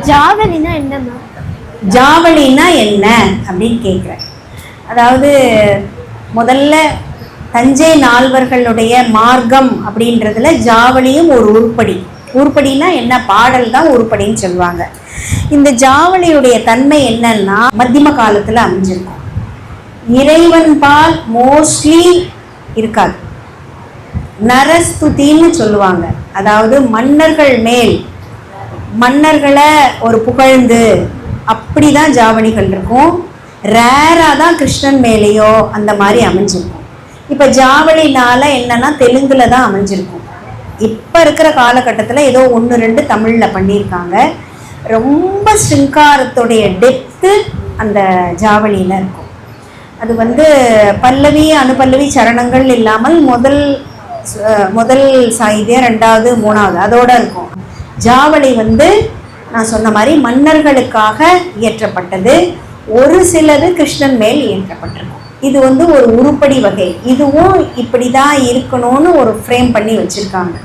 ஜாவலினா என்ன? ஜாவலினா என்ன அப்படின்னு கேட்குறேன். அதாவது முதல்ல தஞ்சை நால்வர்களுடைய மார்க்கம் அப்படின்றதுல ஜாவலியும் ஒரு உருப்படி. உருப்படினா என்ன? பாடல் தான் உருப்படின்னு சொல்லுவாங்க. இந்த ஜாவலியுடைய தன்மை என்னன்னா மத்தியம காலத்தில் அமைஞ்சிருக்கும். இறைவன் பால் மோஸ்ட்லி இருக்காது. நரஸ்துதின்னு சொல்லுவாங்க. அதாவது மன்னர்கள் மேல் மன்னர்களை ஒரு புகழ்ந்து அப்படிதான் ஜாவலிகள் இருக்கும். ரேராக தான் கிருஷ்ணன் மேலேயோ அந்த மாதிரி அமைஞ்சிருக்கும். இப்போ ஜாவலினால என்னன்னா தெலுங்குல தான் அமைஞ்சிருக்கும். இப்போ இருக்கிற காலகட்டத்தில் ஏதோ 1-2 தமிழில் பண்ணியிருக்காங்க. ரொம்ப சிங்காரத்துடைய டெப்த்து அந்த ஜாவலியில் இருக்கும். அது பல்லவி அனுபல்லவி சரணங்கள் இல்லாமல் முதல் சாகித்யம், 2வது 3வது அதோட இருக்கும். ஜாவலி நான் சொன்ன மாதிரி மன்னர்களுக்காக இயற்றப்பட்டது. ஒரு சிலது கிருஷ்ணன் மேல் இயற்றப்பட்டிருக்கும். இது ஒரு உருப்படி வகை. இதுவும் இப்படி தான் இருக்கணும்னு ஒரு ஃப்ரேம் பண்ணி வச்சுருக்காங்க.